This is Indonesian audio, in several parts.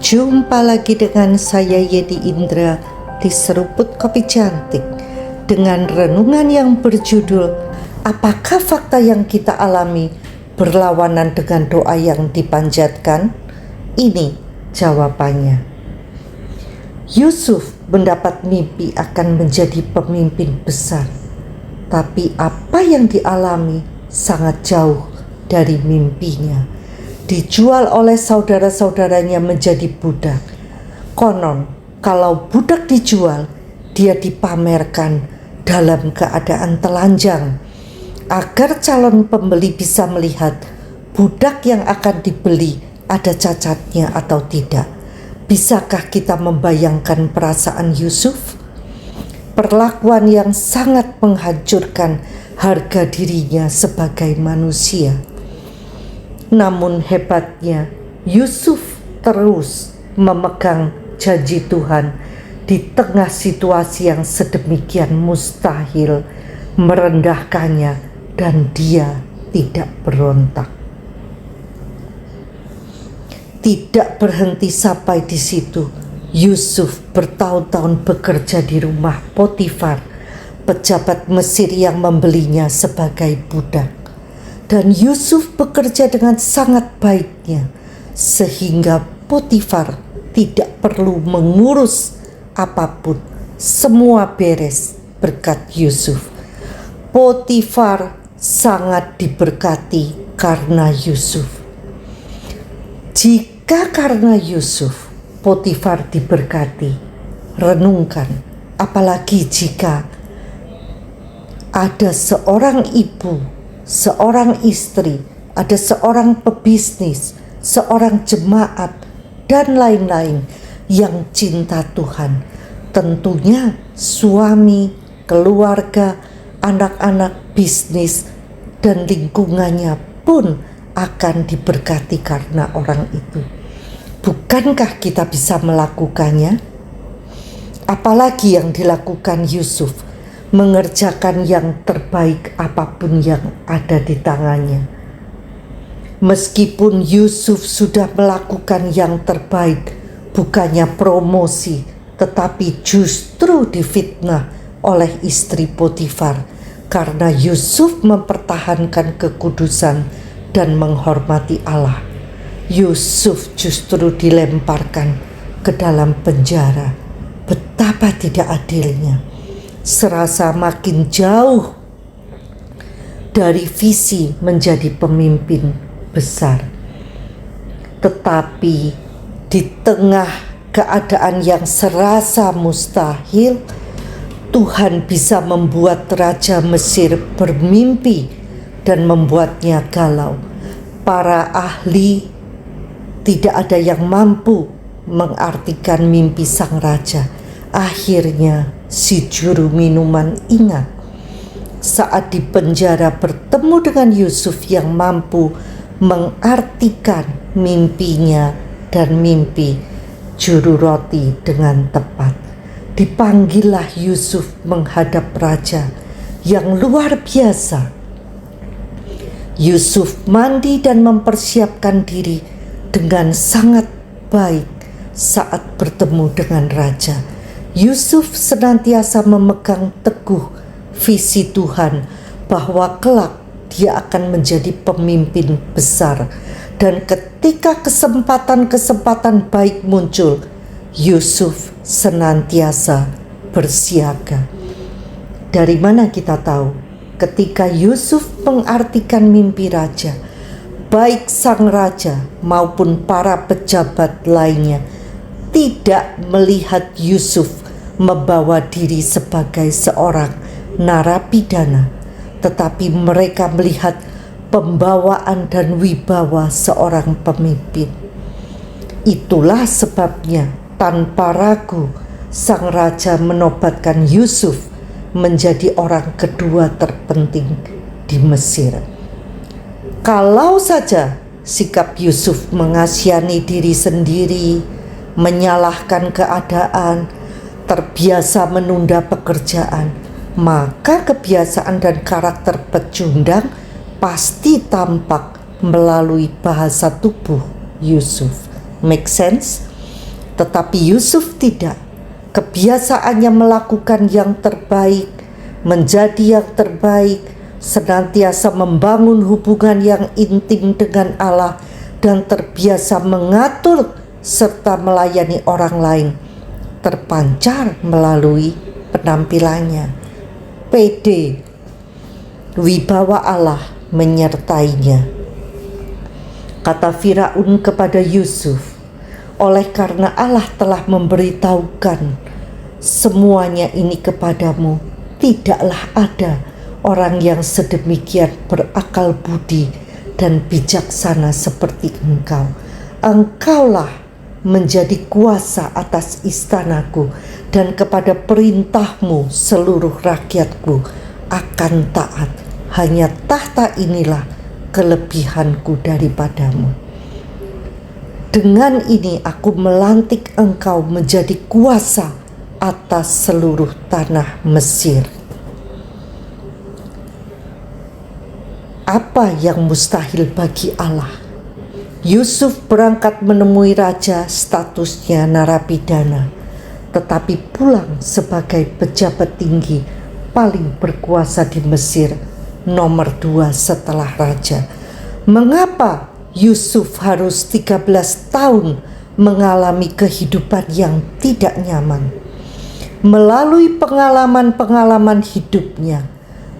Jumpa lagi dengan saya Yedi Indra di Seruput Kopi Cantik dengan renungan yang berjudul Apakah fakta yang kita alami berlawanan dengan doa yang dipanjatkan? Ini jawabannya. Yusuf mendapat mimpi akan menjadi pemimpin besar, tapi apa yang dialami sangat jauh dari mimpinya. Dijual oleh saudara-saudaranya menjadi budak. Konon, kalau budak dijual, dia dipamerkan dalam keadaan telanjang, agar calon pembeli bisa melihat budak yang akan dibeli ada cacatnya atau tidak. Bisakah kita membayangkan perasaan Yusuf? Perlakuan yang sangat menghancurkan harga dirinya sebagai manusia. Namun hebatnya, Yusuf terus memegang janji Tuhan di tengah situasi yang sedemikian mustahil merendahkannya, dan dia tidak berontak. Tidak berhenti sampai di situ, Yusuf bertahun-tahun bekerja di rumah Potifar, pejabat Mesir yang membelinya sebagai budak. Dan Yusuf bekerja dengan sangat baiknya, sehingga Potifar tidak perlu mengurus apapun. Semua beres berkat Yusuf. Potifar sangat diberkati karena Yusuf. Jika karena Yusuf Potifar diberkati, renungkan, apalagi jika ada seorang ibu, seorang istri, ada seorang pebisnis, seorang jemaat, dan lain-lain yang cinta Tuhan. Tentunya suami, keluarga, anak-anak, bisnis, dan lingkungannya pun akan diberkati karena orang itu. Bukankah kita bisa melakukannya? Apalagi yang dilakukan Yusuf, mengerjakan yang terbaik apapun yang ada di tangannya. Meskipun Yusuf sudah melakukan yang terbaik, bukannya promosi, tetapi justru difitnah oleh istri Potifar karena Yusuf mempertahankan kekudusan dan menghormati Allah. Yusuf justru dilemparkan ke dalam penjara. Betapa tidak adilnya. Serasa makin jauh dari visi menjadi pemimpin besar. Tetapi di tengah keadaan yang serasa mustahil, Tuhan bisa membuat Raja Mesir bermimpi dan membuatnya galau. Para ahli tidak ada yang mampu mengartikan mimpi sang raja. Akhirnya si juru minuman ingat saat di penjara bertemu dengan Yusuf yang mampu mengartikan mimpinya dan mimpi juru roti dengan tepat. Dipanggillah Yusuf menghadap raja yang luar biasa. Yusuf mandi dan mempersiapkan diri dengan sangat baik saat bertemu dengan raja. Yusuf senantiasa memegang teguh visi Tuhan bahwa kelak dia akan menjadi pemimpin besar. Dan ketika kesempatan-kesempatan baik muncul, Yusuf senantiasa bersiaga. Dari mana kita tahu? Ketika Yusuf mengartikan mimpi raja, baik sang raja maupun para pejabat lainnya tidak melihat Yusuf membawa diri sebagai seorang narapidana, tetapi mereka melihat pembawaan dan wibawa seorang pemimpin. Itulah sebabnya tanpa ragu sang raja menobatkan Yusuf menjadi orang kedua terpenting di Mesir. Kalau saja sikap Yusuf mengasihani diri sendiri, menyalahkan keadaan, terbiasa menunda pekerjaan, maka kebiasaan dan karakter pecundang pasti tampak melalui bahasa tubuh Yusuf. Make sense? Tetapi Yusuf tidak. Kebiasaannya melakukan yang terbaik, menjadi yang terbaik, senantiasa membangun hubungan yang intim dengan Allah, dan terbiasa mengatur serta melayani orang lain, terpancar melalui penampilannya. Pede, wibawa Allah menyertainya. Kata Firaun kepada Yusuf, oleh karena Allah telah memberitahukan semuanya ini kepadamu, tidaklah ada orang yang sedemikian berakal budi dan bijaksana seperti engkau. Engkaulah menjadi kuasa atas istanaku, dan kepada perintahmu seluruh rakyatku akan taat. Hanya tahta inilah kelebihanku daripadamu. Dengan ini aku melantik engkau menjadi kuasa atas seluruh tanah Mesir. Apa yang mustahil bagi Allah? Yusuf berangkat menemui raja, statusnya narapidana, tetapi pulang sebagai pejabat tinggi paling berkuasa di Mesir, nomor 2 setelah raja. Mengapa Yusuf harus 13 tahun mengalami kehidupan yang tidak nyaman? Melalui pengalaman-pengalaman hidupnya,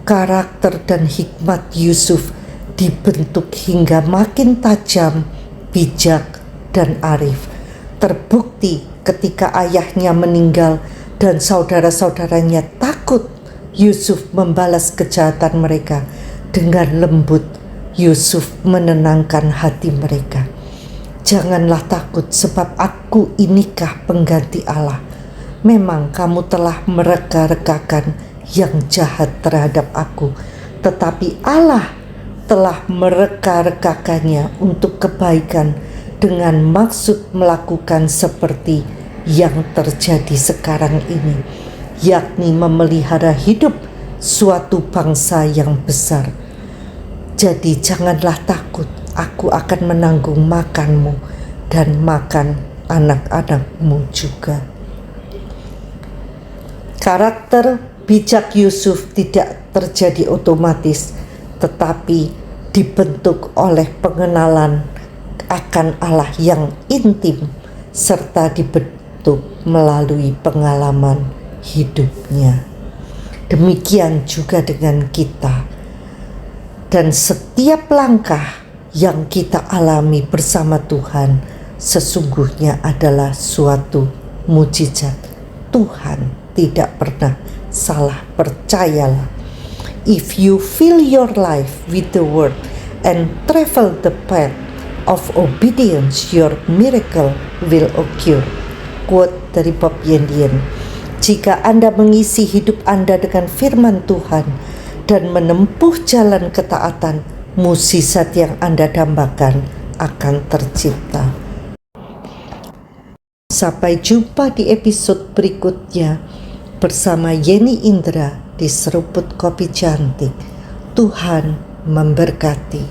karakter dan hikmat Yusuf dibentuk hingga makin tajam, bijak, dan arif. Terbukti ketika ayahnya meninggal dan saudara-saudaranya takut, Yusuf membalas kejahatan mereka dengan lembut. Yusuf menenangkan hati mereka. Janganlah takut, sebab aku inikah pengganti Allah. Memang kamu telah mereka-rekakan yang jahat terhadap aku, tetapi Allah telah mereka-rekakannya untuk kebaikan, dengan maksud melakukan seperti yang terjadi sekarang ini, yakni memelihara hidup suatu bangsa yang besar. Jadi janganlah takut, aku akan menanggung makanmu dan makan anak-anakmu juga. Karakter bijak Yusuf tidak terjadi otomatis, tetapi dibentuk oleh pengenalan akan Allah yang intim, serta dibentuk melalui pengalaman hidupnya. Demikian juga dengan kita. Dan setiap langkah yang kita alami bersama Tuhan sesungguhnya adalah suatu mukjizat. Tuhan tidak pernah salah, percayalah. If you fill your life with the word and travel the path of obedience, your miracle will occur. Quote dari Bob Yandian. Jika Anda mengisi hidup Anda dengan firman Tuhan dan menempuh jalan ketaatan, mukjizat yang Anda dambakan akan tercipta. Sampai jumpa di episode berikutnya bersama Yeni Indra di Seruput Kopi Cantik. Tuhan memberkati.